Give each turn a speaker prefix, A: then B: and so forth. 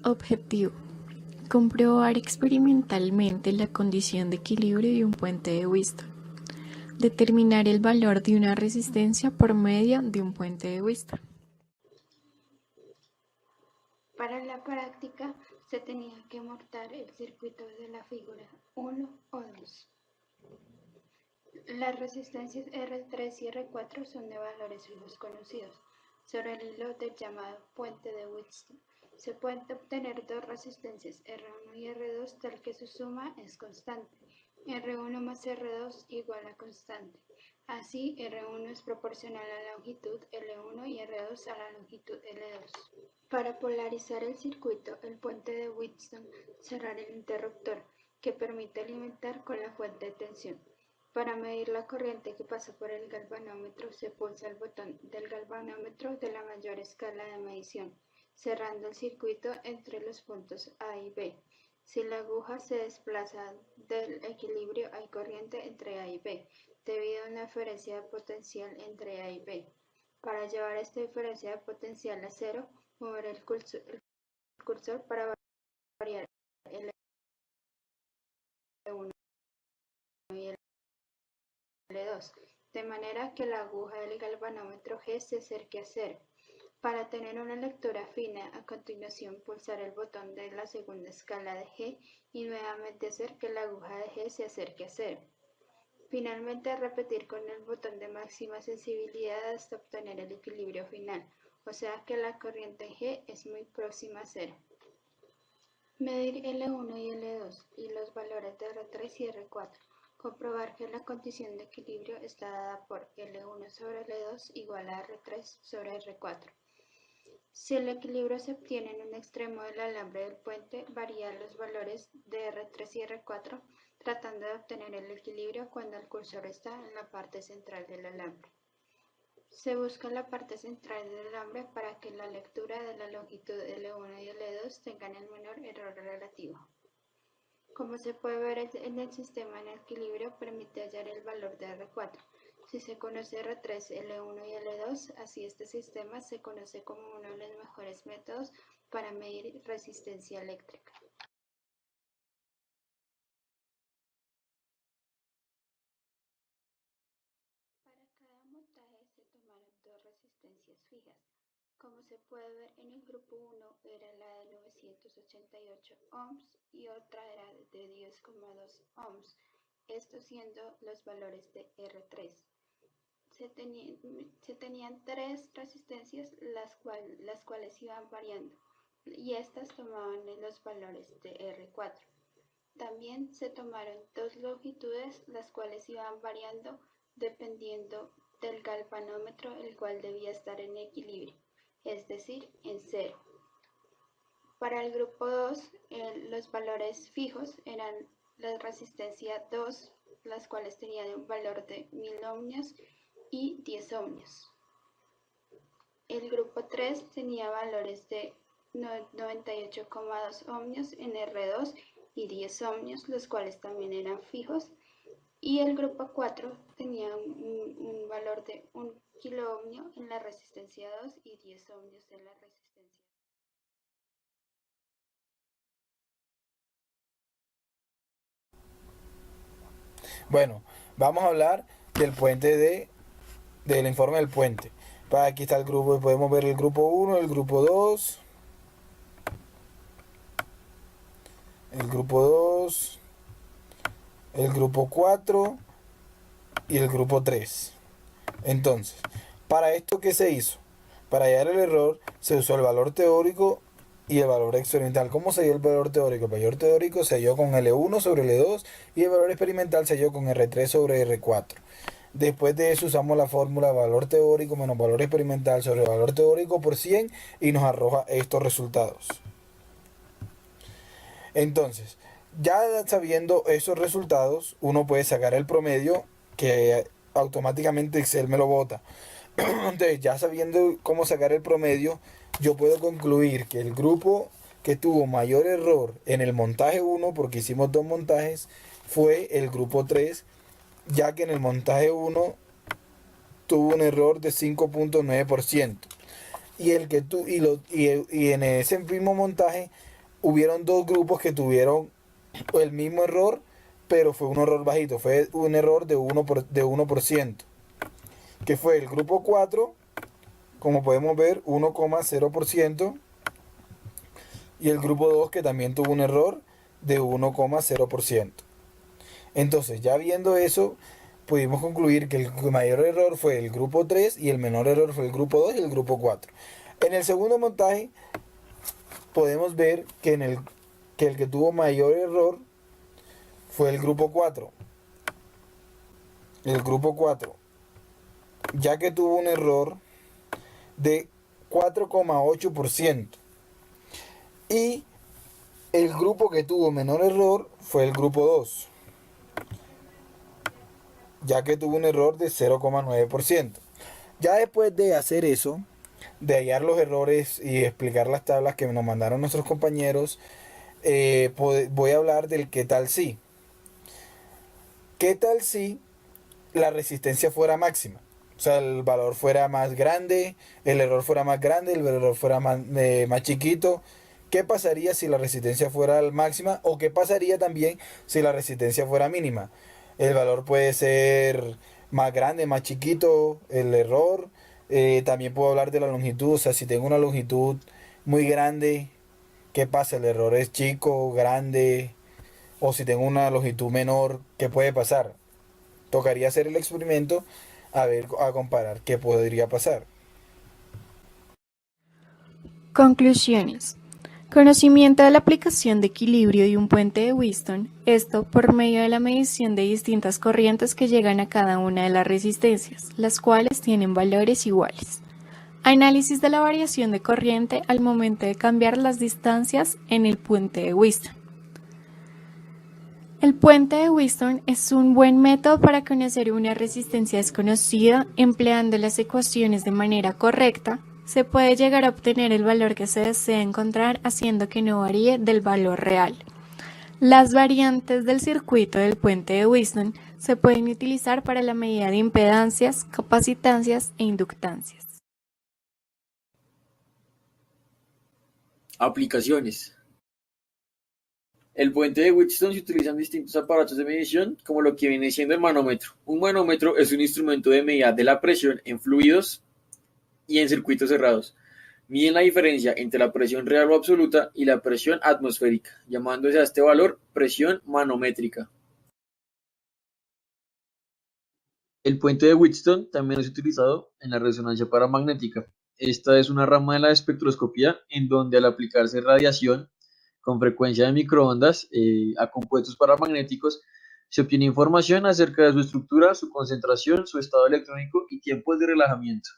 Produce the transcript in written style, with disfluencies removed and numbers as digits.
A: Objetivo: comprobar experimentalmente la condición de equilibrio de un puente de Wheaton. Determinar el valor de una resistencia por medio de un puente de Wheaton.
B: Para la práctica se tenía que montar el circuito de la figura 1 o 2. Las resistencias R3 y R4 son de valores fijos conocidos. Sobre el hilo del llamado puente de Wheaton se pueden obtener dos resistencias R1 y R2 tal que su suma es constante. R1 más R2 igual a constante. Así, R1 es proporcional a la longitud L1 y R2 a la longitud L2. Para polarizar el circuito, el puente de Wheaton cerrar el interruptor, que permite alimentar con la fuente de tensión. Para medir la corriente que pasa por el galvanómetro, se pulsa el botón del galvanómetro de la mayor escala de medición, cerrando el circuito entre los puntos A y B. Si la aguja se desplaza del equilibrio, hay corriente entre A y B, debido a una diferencia de potencial entre A y B. Para llevar esta diferencia de potencial a cero, mover el cursor para variar el L1 y el L2, de manera que la aguja del galvanómetro G se acerque a cero. Para tener una lectura fina, a continuación pulsar el botón de la segunda escala de G y nuevamente hacer que la aguja de G se acerque a cero. Finalmente repetir con el botón de máxima sensibilidad hasta obtener el equilibrio final, o sea que la corriente G es muy próxima a cero. Medir L1 y L2 y los valores de R3 y R4. Comprobar que la condición de equilibrio está dada por L1 sobre L2 igual a R3 sobre R4. Si el equilibrio se obtiene en un extremo del alambre del puente, varía los valores de R3 y R4, tratando de obtener el equilibrio cuando el cursor está en la parte central del alambre. Se busca la parte central del alambre para que la lectura de la longitud L1 y L2 tengan el menor error relativo. Como se puede ver en el sistema en equilibrio, permite hallar el valor de R4. Si se conoce R3, L1 y L2, así este sistema se conoce como uno de los mejores métodos para medir resistencia eléctrica. Para cada montaje se tomaron dos resistencias fijas. Como se puede ver en el grupo 1 era la de 988 ohms y otra era de 10,2 ohms, esto siendo los valores de R3. Se tenían tres resistencias las cuales iban variando y estas tomaban los valores de R4. También se tomaron dos longitudes las cuales iban variando dependiendo del galvanómetro, el cual debía estar en equilibrio, es decir, en cero. Para el grupo 2, los valores fijos eran la resistencia 2, las cuales tenían un valor de 1000 ohmios y 10 ohmios. El grupo 3 tenía valores de 98,2 ohmios en R2 y 10 ohmios, los cuales también eran fijos. Y el grupo 4 tenía un valor de 1 kiloohmio en la resistencia 2 y 10 ohmios en la resistencia.
C: Bueno, vamos a hablar del puente del informe del puente. Aquí está el grupo, podemos ver el grupo 1, el grupo 2, el grupo 2, el grupo 4 y el grupo 3. Entonces, ¿para esto qué se hizo? Para hallar el error se usó el valor teórico y el valor experimental. ¿Cómo se dio el valor teórico? El valor teórico se halló con L1 sobre L2 y el valor experimental se halló con R3 sobre R4. Después de eso usamos la fórmula valor teórico menos valor experimental sobre valor teórico por 100 y nos arroja estos resultados. Entonces, ya sabiendo esos resultados, uno puede sacar el promedio que automáticamente Excel me lo bota. Entonces, ya sabiendo cómo sacar el promedio, yo puedo concluir que el grupo que tuvo mayor error en el montaje 1, porque hicimos dos montajes, fue el grupo 3, ya que en el montaje 1 tuvo un error de 5,9%. Y en ese mismo montaje hubieron dos grupos que tuvieron el mismo error, pero fue un error bajito, fue un error de 1%, que fue el grupo 4, como podemos ver, 1,0%, y el grupo 2, que también tuvo un error de 1,0%. Entonces, ya viendo eso, pudimos concluir que el mayor error fue el grupo 3 y el menor error fue el grupo 2 y el grupo 4. En el segundo montaje podemos ver que el que tuvo mayor error fue el grupo 4. El grupo 4, ya que tuvo un error de 4,8%. Y el grupo que tuvo menor error fue el grupo 2, ya que tuvo un error de 0,9%. Ya después de hacer eso, de hallar los errores y explicar las tablas que nos mandaron nuestros compañeros, voy a hablar del qué tal si. ¿Qué tal si la resistencia fuera máxima? O sea, el valor fuera más grande, el error fuera más grande, el error fuera más chiquito. ¿Qué pasaría si la resistencia fuera máxima? ¿O qué pasaría también si la resistencia fuera mínima? El valor puede ser más grande, más chiquito, el error. También puedo hablar de la longitud. O sea, si tengo una longitud muy grande, ¿qué pasa? El error es chico, grande. O si tengo una longitud menor, ¿qué puede pasar? Tocaría hacer el experimento a comparar qué podría pasar.
A: Conclusiones. Conocimiento de la aplicación de equilibrio y un puente de Wheatstone, esto por medio de la medición de distintas corrientes que llegan a cada una de las resistencias, las cuales tienen valores iguales. Análisis de la variación de corriente al momento de cambiar las distancias en el puente de Wheatstone. El puente de Wheatstone es un buen método para conocer una resistencia desconocida. Empleando las ecuaciones de manera correcta, se puede llegar a obtener el valor que se desea encontrar haciendo que no varíe del valor real. Las variantes del circuito del puente de Wheatstone se pueden utilizar para la medida de impedancias, capacitancias e inductancias.
D: Aplicaciones. El puente de Wheatstone se utilizan distintos aparatos de medición, como lo que viene siendo el manómetro. Un manómetro es un instrumento de medida de la presión en fluidos y en circuitos cerrados. Miden la diferencia entre la presión real o absoluta y la presión atmosférica, llamándose a este valor presión manométrica. El puente de Wheatstone también es utilizado en la resonancia paramagnética. Esta es una rama de la espectroscopía en donde al aplicarse radiación con frecuencia de microondas a compuestos paramagnéticos, se obtiene información acerca de su estructura, su concentración, su estado electrónico y tiempos de relajamiento.